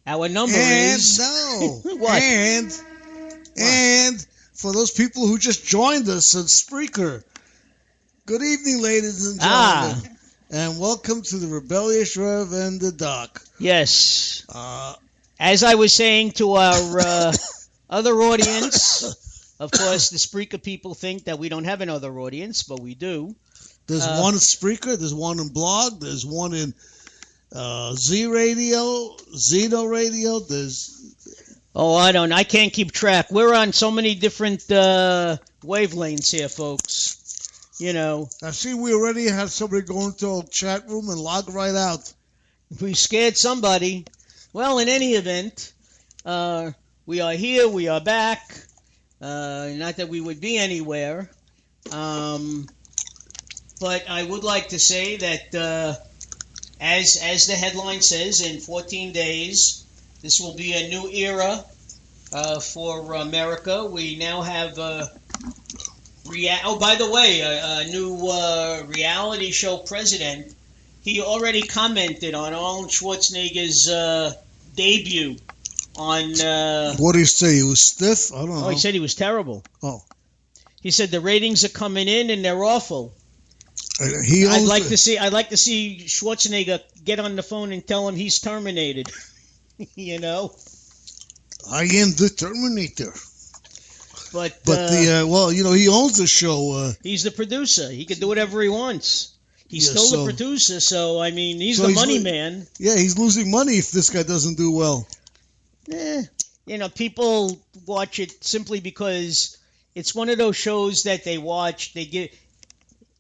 Our number And is no. what? And for those people who just joined us on Spreaker, good evening, ladies and gentlemen, and welcome to the Rebellious Rev and the Doc. Yes. As I was saying to our other audience, of course, the Spreaker people think that we don't have another audience, but we do. There's one in Spreaker, there's one in Blog, there's one in Z Radio, Zeno Radio, Oh, I can't keep track. We're on so many different wavelengths here, folks. You know. I see we already have somebody go into a chat room and log right out. We scared somebody. Well, in any event, we are here, we are back. Not that we would be anywhere. But I would like to say that, as the headline says, in 14 days, this will be a new era for America. We now have by the way, a new reality show president. He already commented on Arnold Schwarzenegger's debut on... what did he say? He was stiff? I don't know. Oh, he said he was terrible. Oh. He said the ratings are coming in and they're awful. I'd like to see Schwarzenegger get on the phone and tell him he's terminated. You know? I am the Terminator. But he owns the show. He's the producer. He can do whatever he wants. He's still the producer, so, I mean, he's the money man. Yeah, he's losing money if this guy doesn't do well. People watch it simply because it's one of those shows that they watch.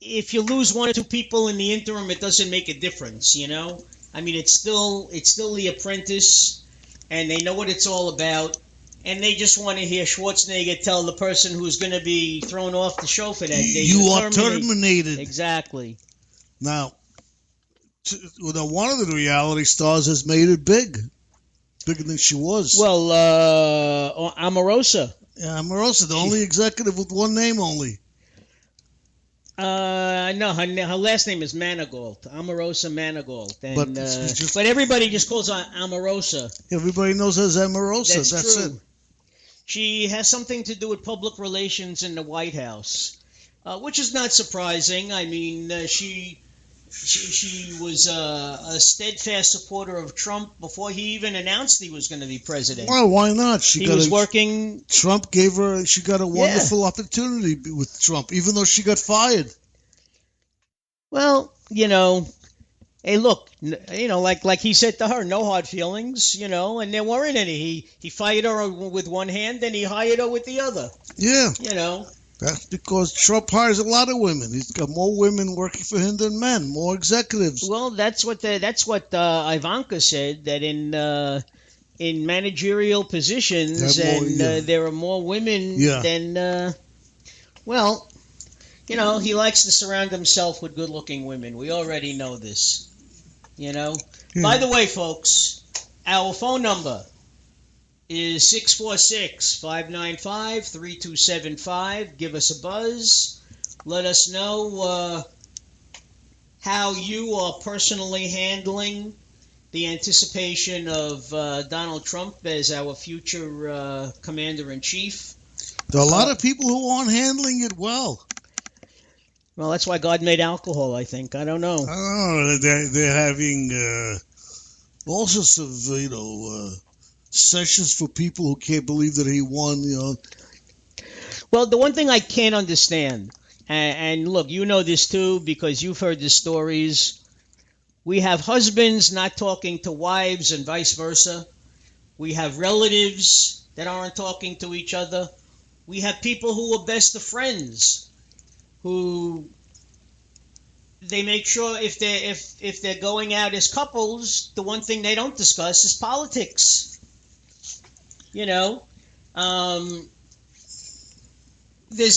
If you lose one or two people in the interim, it doesn't make a difference, you know? I mean, it's still The Apprentice, and they know what it's all about, and they just want to hear Schwarzenegger tell the person who's going to be thrown off the show for that day, you are terminated. Exactly. Now, one of the reality stars has made it bigger than she was. Well, Omarosa. Yeah, Omarosa, the only executive with one name only. No, her last name is Manigault, Omarosa Manigault, but everybody just calls her Omarosa. Everybody knows her as Omarosa. That's true. It. She has something to do with public relations in the White House, which is not surprising. I mean, she was a steadfast supporter of Trump before he even announced he was going to be president. Well, why not? Trump gave her. She got a wonderful opportunity with Trump, even though she got fired. Well, hey, look, like he said to her, no hard feelings, and there weren't any. He fired her with one hand, then he hired her with the other. Yeah. That's because Trump hires a lot of women. He's got more women working for him than men, more executives. Well, that's what Ivanka said, that in managerial positions there are more women than he likes to surround himself with good-looking women. We already know this. Yeah. By the way, folks, our phone number is 646-595-3275. Give us a buzz. Let us know how you are personally handling the anticipation of Donald Trump as our future commander-in-chief. There are a lot of people who aren't handling it well. Well, that's why God made alcohol, I think. I don't know. They're having all sorts of, sessions for people who can't believe that he won, Well, the one thing I can't understand, and look, you know this too because you've heard the stories. We have husbands not talking to wives and vice versa. We have relatives that aren't talking to each other. We have people who are best of friends, who they make sure if they're going out as couples, the one thing they don't discuss is politics. There's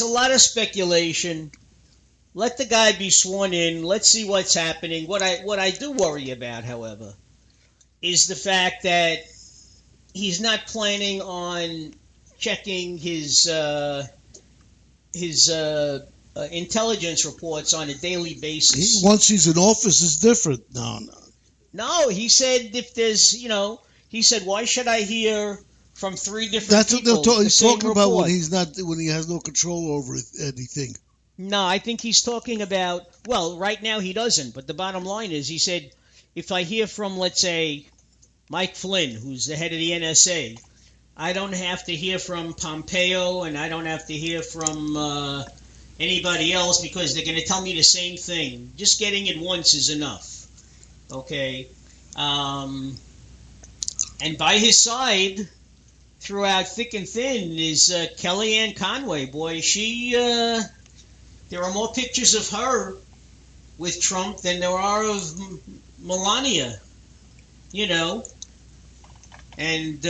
a lot of speculation. Let the guy be sworn in. Let's see what's happening. What I do worry about, however, is the fact that he's not planning on checking his intelligence reports on a daily basis. Once he's in office, it's different. No. No, he said if there's, He said, "Why should I hear from three different That's what people the he's same talking about report?" when he has no control over anything. No, I think he's talking about, well, right now he doesn't, but the bottom line is he said, if I hear from, let's say, Mike Flynn, who's the head of the NSA, I don't have to hear from Pompeo and I don't have to hear from anybody else because they're going to tell me the same thing. Just getting it once is enough. Okay? And by his side, throughout thick and thin, is Kellyanne Conway. Boy, there are more pictures of her with Trump than there are of Melania, And,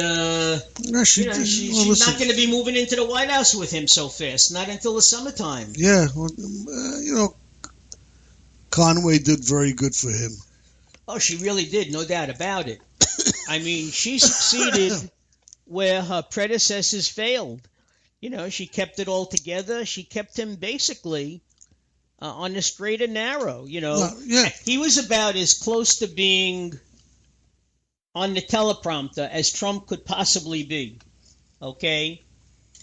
she's not going to be moving into the White House with him so fast, not until the summertime. Yeah, well, Conway did very good for him. Oh, she really did, no doubt about it. I mean, she succeeded where her predecessors failed. She kept it all together. She kept him basically on the straight and narrow. Yeah. He was about as close to being on the teleprompter as Trump could possibly be. Okay?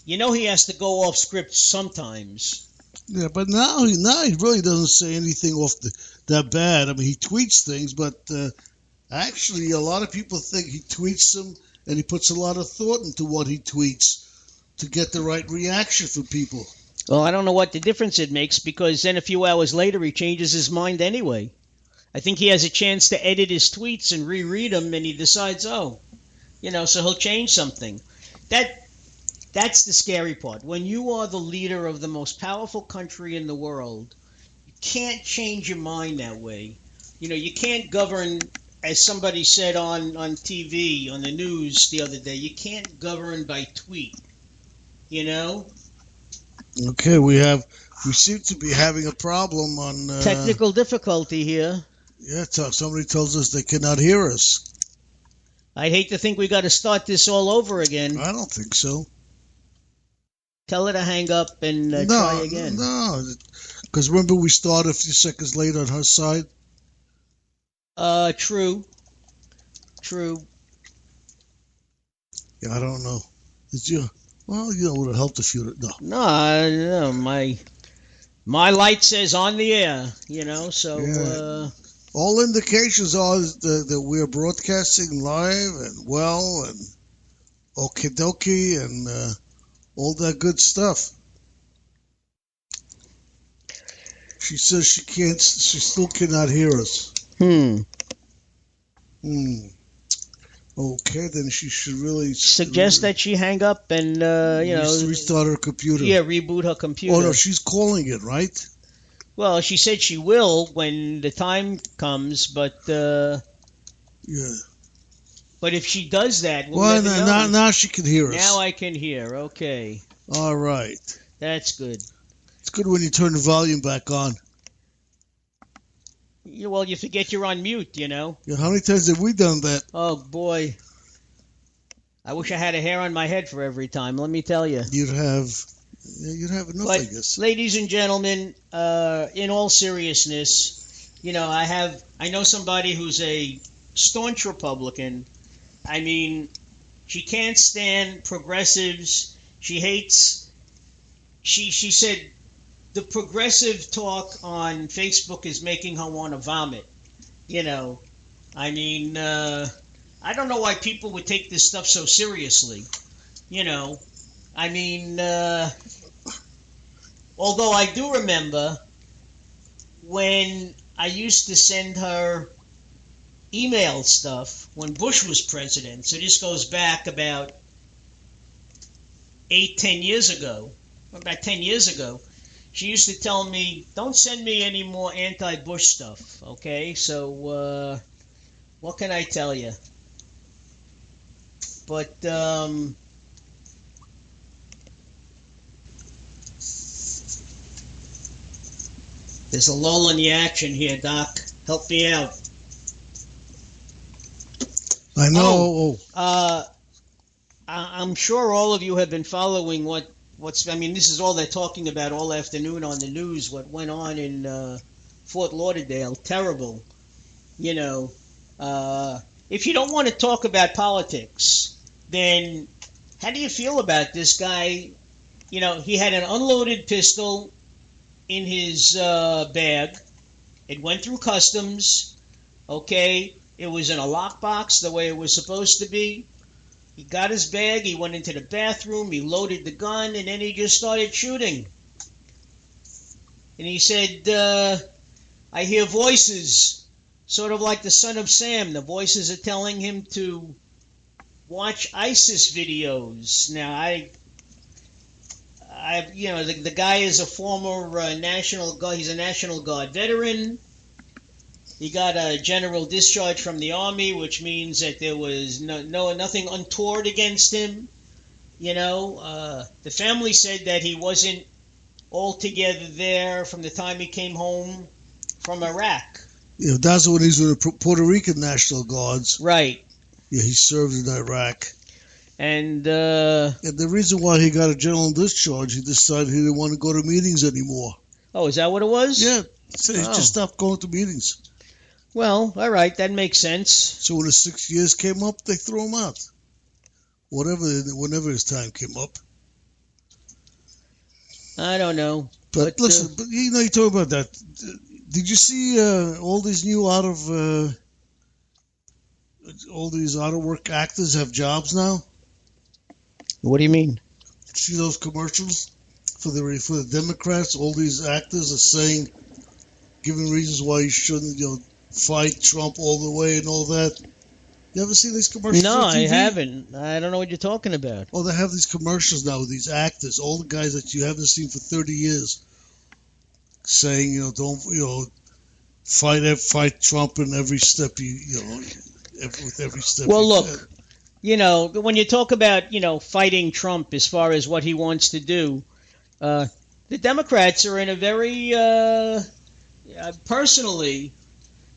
He has to go off script sometimes. Yeah, but now he really doesn't say anything that bad. I mean, he tweets things, but actually a lot of people think he tweets them and he puts a lot of thought into what he tweets to get the right reaction from people. Well, I don't know what the difference it makes, because then a few hours later he changes his mind anyway. I think he has a chance to edit his tweets and reread them, and he decides, so he'll change something. That's the scary part. When you are the leader of the most powerful country in the world, you can't change your mind that way. You can't govern, as somebody said on TV, on the news the other day, you can't govern by tweet. Okay, we seem to be having a problem on technical difficulty here. Yeah, somebody tells us they cannot hear us. I'd hate to think we got to start this all over again. I don't think so. Tell her to hang up and try again. No, because remember we started a few seconds late on her side. True. Yeah, I don't know. Well, it would have helped if you... No, my light says on the air, so... Yeah. All indications are that we're broadcasting live and well and okie dokie and all that good stuff. She says she still cannot hear us. Okay, then she should really suggest that she hang up and restart her computer. Yeah, reboot her computer. Oh no, she's calling it, right? Well, she said she will when the time comes, but yeah. But if she does that, now she can hear us. Now I can hear. Okay. All right. That's good. It's good when you turn the volume back on. Well, you forget you're on mute, Yeah, how many times have we done that? Oh, boy. I wish I had a hair on my head for every time, let me tell you. You'd have enough, but, I guess. Ladies and gentlemen, in all seriousness, I know somebody who's a staunch Republican. I mean, she can't stand progressives. She hates... She said... The progressive talk on Facebook is making her want to vomit. I mean, I don't know why people would take this stuff so seriously. I mean, although I do remember when I used to send her email stuff when Bush was president. So this goes back about 10 years ago. About 10 years ago. She used to tell me, don't send me any more anti-Bush stuff, okay? So, what can I tell you? But, there's a lull in the action here, Doc. Help me out. I know. I'm sure all of you have been following this is all they're talking about all afternoon on the news, what went on in Fort Lauderdale. Terrible. It if you don't want to talk about politics, then how do you feel about this guy? You know, he had an unloaded pistol in his bag. It went through customs. Okay, it was in a lockbox the way it was supposed to be. He got his bag, he went into the bathroom, he loaded the gun, and then he just started shooting. And he said, I hear voices, sort of like the Son of Sam. The voices are telling him to watch ISIS videos. Now, the guy is a former National Guard. He's a National Guard veteran. He got a general discharge from the Army, which means that there was nothing untoward against him. You know, the family said that he wasn't altogether there from the time he came home from Iraq. Yeah, that's when he's with the Puerto Rican National Guards. Right. Yeah, he served in Iraq. And the reason why he got a general discharge, he decided he didn't want to go to meetings anymore. Oh, is that what it was? Yeah, so he just stopped going to meetings. Well, all right, that makes sense. So when the 6 years came up, they threw him out. Whenever his time came up. I don't know. But listen, you talk about that. Did you see all these new out of work actors have jobs now? What do you mean? See those commercials for the Democrats? All these actors are saying, giving reasons why you shouldn't, fight Trump all the way and all that. You ever see these commercials? No, on TV? I haven't. I don't know what you're talking about. Oh, they have these commercials now with these actors, all the guys that you haven't seen for 30 years, saying, don't, fight Trump in every step with every step. Well, look, when you talk about, fighting Trump as far as what he wants to do, the Democrats are in a very, personally,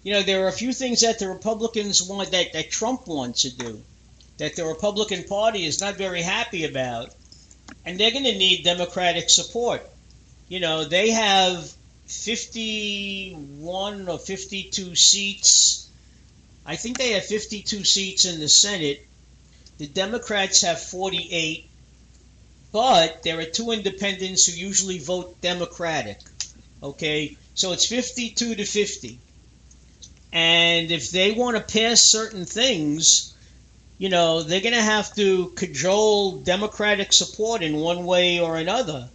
there are a few things that the Republicans want that Trump wants to do, that the Republican Party is not very happy about, and they're going to need Democratic support. They have 51 or 52 seats. I think they have 52 seats in the Senate. The Democrats have 48, but there are two independents who usually vote Democratic. Okay, so it's 52 to 50. And if they want to pass certain things, they're going to have to cajole Democratic support in one way or another.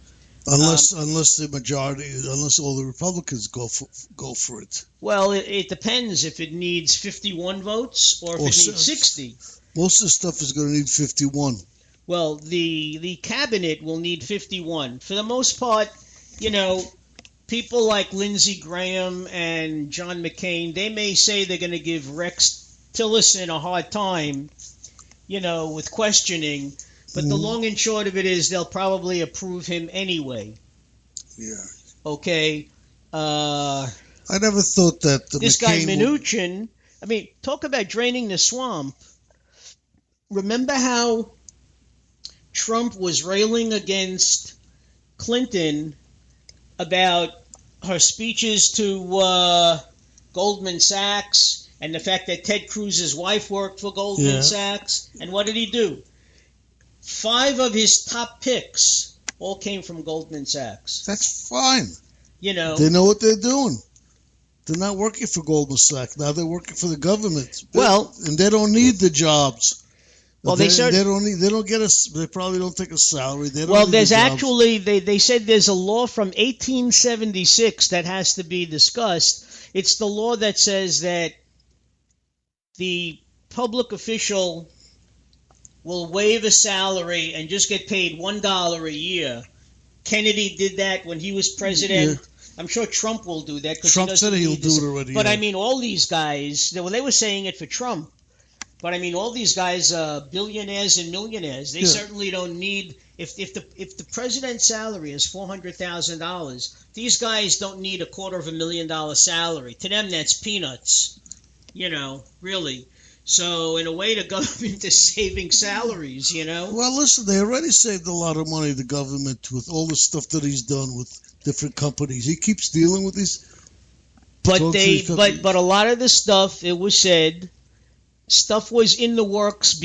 Unless the majority, unless all the Republicans go for it. Well, it depends if it needs 51 votes or if it needs 60. Most of the stuff is going to need 51. Well, the cabinet will need 51. For the most part, people like Lindsey Graham and John McCain, they may say they're going to give Rex Tillerson a hard time, with questioning. But the long and short of it is they'll probably approve him anyway. Yeah. Okay. I never thought that this guy Mnuchin, talk about draining the swamp. Remember how Trump was railing against Clinton about her speeches to Goldman Sachs and the fact that Ted Cruz's wife worked for Goldman Sachs? And what did he do? 5 of his top picks all came from Goldman Sachs. That's fine. They know what they're doing. They're not working for Goldman Sachs. Now they're working for the government. And they don't need the jobs. Well, they don't get they probably don't take a salary. There's actually, they said there's a law from 1876 that has to be discussed. It's the law that says that the public official will waive a salary and just get paid $1 a year. Kennedy did that when he was president. Yeah. I'm sure Trump will do that. Trump said he'll do it already. But all these guys, they were saying it for Trump. But all these guys are billionaires and millionaires. They certainly don't need. If the president's salary is $400,000, these guys don't need $250,000 salary. To them, that's peanuts. Really. So in a way, the government is saving salaries. Well, listen, they already saved a lot of money. The government with all the stuff that he's done with different companies. He keeps dealing with these. But a lot of the stuff, it was said, Stuff was in the works